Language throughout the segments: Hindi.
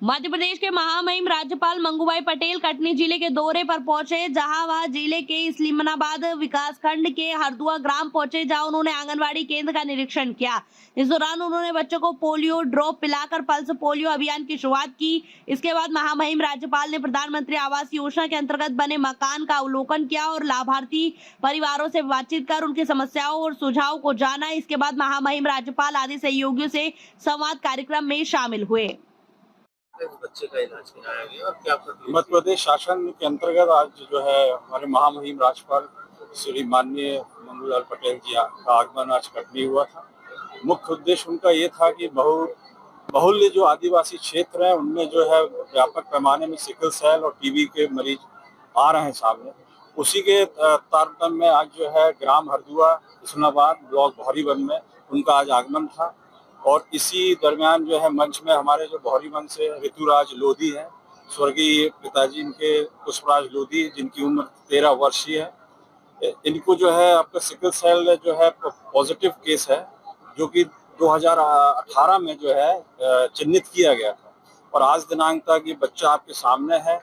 मध्य प्रदेश के महामहिम राज्यपाल मंगूभाई पटेल कटनी जिले के दौरे पर पहुंचे, जहां वह जिले के इस्लामाबाद विकासखंड के हरदुआ ग्राम पहुंचे, जहां उन्होंने आंगनवाड़ी केंद्र का निरीक्षण किया। इस दौरान उन्होंने बच्चों को पोलियो ड्रॉप पिलाकर पल्स पोलियो अभियान की शुरुआत की। इसके बाद महामहिम राज्यपाल ने प्रधानमंत्री आवास योजना के अंतर्गत बने मकान का अवलोकन किया और लाभार्थी परिवारों से बातचीत कर उनकी समस्याओं और सुझाव को जाना। इसके बाद महामहिम राज्यपाल आदि सहयोगियों से संवाद कार्यक्रम में शामिल हुए। बच्चे का इलाज कराया गया और क्या मध्य प्रदेश शासन के अंतर्गत आज जो है हमारे महामहिम राज्यपाल श्री माननीय मंगूलाल पटेल जी का आगमन आज कटनी हुआ था। मुख्य उद्देश्य उनका ये था कि बहुल्य जो आदिवासी क्षेत्र हैं उनमें जो है व्यापक पैमाने में सिकल सेल और टीबी के मरीज आ रहे हैं सामने। उसी के तारतम्य में आज जो है ग्राम हरदुआ इस्लामाबाद ब्लॉक भौरीवन में उनका आज आगमन था। और इसी दरमियान जो है मंच में हमारे जो भौरीवन से ऋतुराज लोधी हैं, स्वर्गीय पिताजी इनके पुष्पराज लोधी, जिनकी उम्र 13 वर्षीय है। इनको जो है आपका सिकल सेल जो है पॉजिटिव केस है, जो कि 2018 में जो है चिन्हित किया गया था। और आज दिनांक तक ये बच्चा आपके सामने है।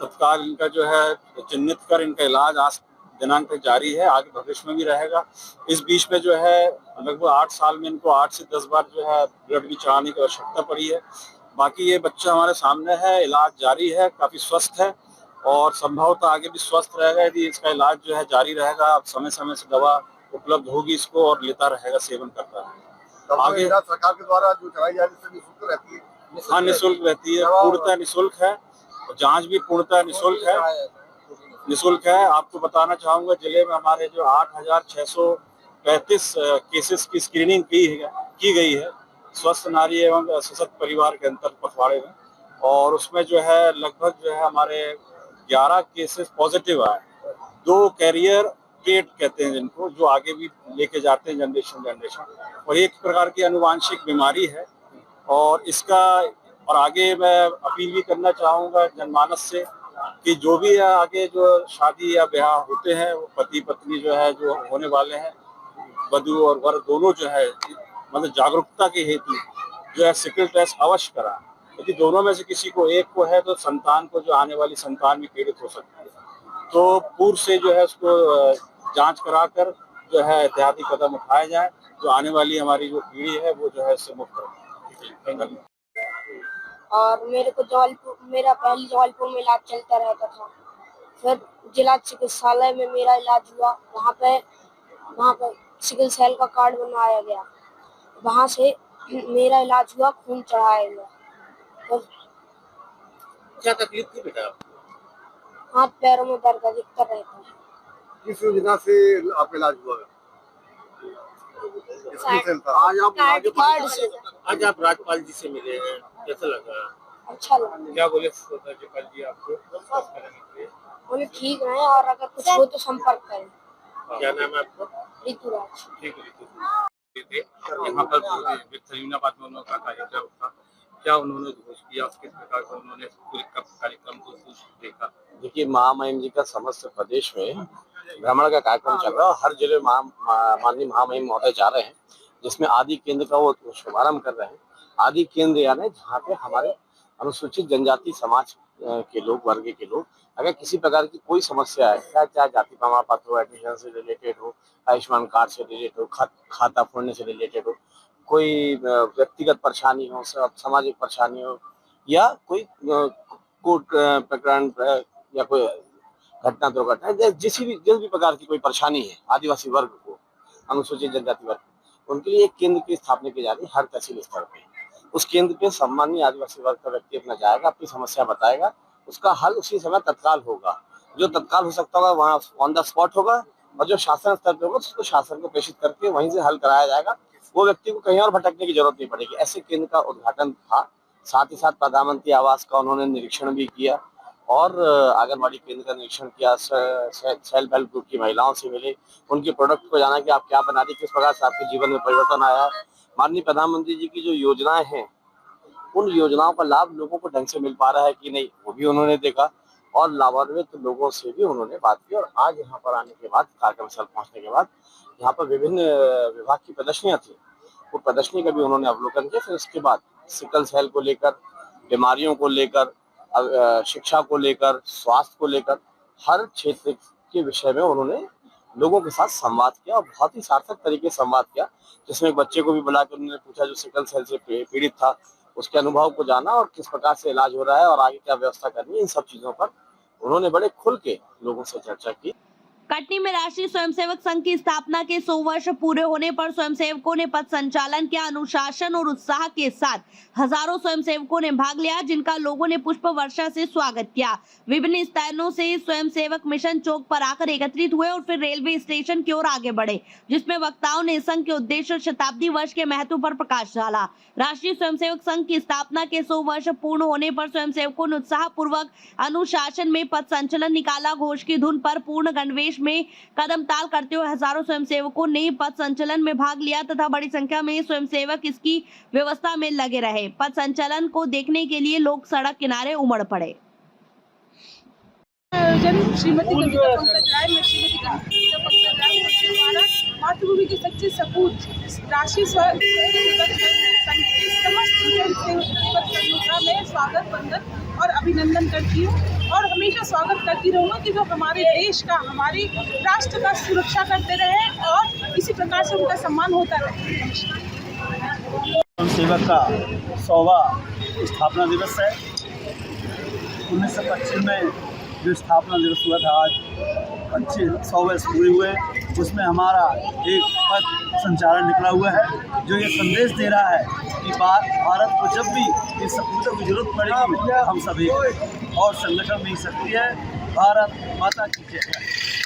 तत्काल इनका जो है चिन्हित कर इनका इलाज आज दिनांक तक जारी है, आगे भविष्य में भी रहेगा। इस बीच में जो है लगभग 8 साल में इनको 8 से 10 बार जो है ब्लड भी चढ़ाने की आवश्यकता पड़ी है। बाकी ये बच्चा हमारे सामने है, इलाज जारी है, काफी स्वस्थ है और संभवतः आगे भी स्वस्थ रहेगा यदि इसका इलाज जो है जारी रहेगा। अब समय समय से दवा उपलब्ध होगी इसको और लेता रहेगा, सेवन करता रहेगा। आगे सरकार के द्वारा जो चलाई जा रही है निःशुल्क रहती है? हाँ, निःशुल्क रहती है, पूर्णतः निःशुल्क है। जांच भी पूर्णतः निःशुल्क है। आपको बताना चाहूंगा जिले में हमारे जो 8,635 केसेस की स्क्रीनिंग की गई है स्वस्थ नारी एवं सशक्त परिवार के अंतर पखवाड़े में। और उसमें जो है लगभग जो है हमारे 11 केसेस पॉजिटिव आए। 2 कैरियर ट्रेट कहते हैं जिनको, जो आगे भी लेके जाते हैं जनरेशन। और एक प्रकार की अनुवांशिक बीमारी है। और इसका और आगे मैं अपील भी करना चाहूंगा जनमानस से कि जो भी आगे जो शादी या ब्याह होते हैं वो पति पत्नी जो है जो होने वाले हैं, वधू और वर दोनों जो है मतलब जागरूकता के हेतु जो है सिकल टेस्ट अवश्य कराएं। यदि दोनों में से किसी को एक को है तो संतान को जो आने वाली संतान भी पीड़ित हो सकती है। तो पूर्व से जो है उसको जांच कराकर जो है एहतियाती कदम उठाए जाए, जो आने वाली हमारी जो पीढ़ी है वो जो है इससे मुक्त रहे। और मेरा पहले जबलपुर में इलाज चलता रहता था। फिर जिला चिकित्सालय में मेरा इलाज हुआ। वहाँ पर सिकल सेल का कार्ड बनवाया गया। वहाँ से मेरा इलाज हुआ, खून चढ़ाया गया। फिर क्या तकलीफ थी बेटा? हाथ पैरों में दर्द अधिकतर रहता है। किस योजना से आपका इलाज हुआ? आज आप राज्यपाल जी से मिले हैं, कैसा लगा? अच्छा लगा। क्या बोले राज्यपाल जी आपको? बोले ठीक है और अगर कुछ हो तो संपर्क करें। क्या नाम है आपका? ऋतुराज। ठीक है। यहाँ पर इस्लामाबाद में उनका कार्यक्रम था, क्या उन्होंने घोषित किया, किस प्रकार का उन्होंने पूरे कार्यक्रम को देखा? देखिए, महामहिम जी का समस्त प्रदेश में भ्रमण का कार्यक्रम चल रहा है। हर जिले माननीय महामहिम महोदय जा रहे हैं, जिसमें आदि केंद्र का वो शुभारंभ कर रहे हैं। आदि केंद्र यानी जहाँ पे हमारे अनुसूचित जनजाति समाज के लोग, वर्ग के लोग, अगर किसी प्रकार की कोई समस्या है, चाहे जाति प्रमाण पत्र हो, एडमिशन से रिलेटेड हो, आयुष्मान कार्ड से रिलेटेड हो, खाता खोलने से रिलेटेड हो, कोई व्यक्तिगत परेशानी हो, सामाजिक परेशानी हो, या कोई कोर्ट प्रकरण या कोई घटना दुर्घटना, जिस भी प्रकार की कोई परेशानी है आदिवासी वर्ग को, अनुसूचित जनजाति वर्ग को, उनके लिए एक केंद्र की स्थापना की जा रही है हर तहसील स्तर पे। उस केंद्र पे सम्मानीय आदिवासी वर्ग का व्यक्ति अपना जाएगा, अपनी समस्या बताएगा, उसका हल उसी समय तत्काल होगा। जो तत्काल हो सकता होगा वहाँ ऑन द स्पॉट होगा, और जो शासन स्तर पे होगा उसको शासन को प्रेषित करके वहीं से हल कराया जाएगा। वो व्यक्ति को कहीं और भटकने की जरूरत नहीं पड़ेगी। ऐसे केंद्र का उद्घाटन था। साथ ही साथ प्रधानमंत्री आवास का उन्होंने निरीक्षण भी किया और आंगनबाड़ी केंद्र का निरीक्षण किया। सेल्फ हेल्प ग्रुप की महिलाओं से मिले, उनके प्रोडक्ट को जाना कि आप क्या बना रही, किस प्रकार से आपके जीवन में परिवर्तन आया है। माननीय प्रधानमंत्री जी की जो योजनाएं हैं, उन योजनाओं का लाभ लोगों को ढंग से मिल पा रहा है कि नहीं, वो भी उन्होंने देखा। और लाभान्वित लोगों से भी उन्होंने बात की। और आज यहाँ पर आने के बाद, कार्यक्रम स्थल पहुंचने के बाद, यहाँ पर विभिन्न विभाग की प्रदर्शनियां थी, वो प्रदर्शनी का भी उन्होंने अवलोकन किया। फिर उसके बाद सिकल सेल को लेकर बीमारियों को लेकर, शिक्षा को लेकर, स्वास्थ्य को लेकर, हर क्षेत्र के विषय में उन्होंने लोगों के साथ संवाद किया और बहुत ही सार्थक तरीके से संवाद किया, जिसमें एक बच्चे को भी बुलाकर उन्होंने पूछा जो सिकल सेल से पीड़ित था, उसके अनुभव को जाना और किस प्रकार से इलाज हो रहा है और आगे क्या व्यवस्था करनी है, इन सब चीजों पर उन्होंने बड़े खुल के लोगों से चर्चा की। कटनी में राष्ट्रीय स्वयंसेवक संघ की स्थापना के 100 वर्ष पूरे होने पर स्वयंसेवकों ने पथ संचालन किया। अनुशासन और उत्साह के साथ हजारों स्वयंसेवकों ने भाग लिया, जिनका लोगों ने पुष्प वर्षा से स्वागत किया। विभिन्न स्थानों से स्वयंसेवक मिशन चौक पर आकर एकत्रित हुए और फिर रेलवे स्टेशन की ओर आगे बढ़े, जिसमें वक्ताओं ने संघ के उद्देश्य, शताब्दी वर्ष के महत्व पर प्रकाश डाला। राष्ट्रीय स्वयंसेवक संघ की स्थापना के 100 वर्ष पूर्ण होने पर स्वयंसेवकों ने उत्साह पूर्वक अनुशासन में पथ संचलन निकाला। घोष की धुन पर पूर्ण गणवेश में कदम ताल करते हुए हजारों स्वयंसेवकों ने पथ संचलन में भाग लिया तथा बड़ी संख्या में स्वयंसेवक इसकी व्यवस्था में लगे रहे। पथ संचलन को देखने के लिए लोग सड़क किनारे उमड़ पड़े। श्रीमती कविता पंकज राय, मैं श्रीमती कविता पंकज राय द्वारा मातृभूमि के सच्चे सपूत राष्ट्रीय स्वयंसेवक संघ के समस्त स्वयंसेवक कर्मियों का मैं स्वागत, वंदन और अभिनंदन करती हूँ और हमेशा स्वागत करती रहूँगा कि वो हमारे देश का, हमारे राष्ट्र का सुरक्षा करते रहे और इसी प्रकार से उनका सम्मान होता रहे। स्वयंसेवक का 100वां स्थापना दिवस है। 1925 में जो स्थापना दिवस हुआ था, आज 100 वर्ष पूरे हुए। उसमें हमारा एक पथ संचालन निकला हुआ है जो ये संदेश दे रहा है कि भारत को जब भी इस सपूतों की जरूरत पड़ेगी, हम सभी और संगठन में शक्ति है। भारत माता की जय।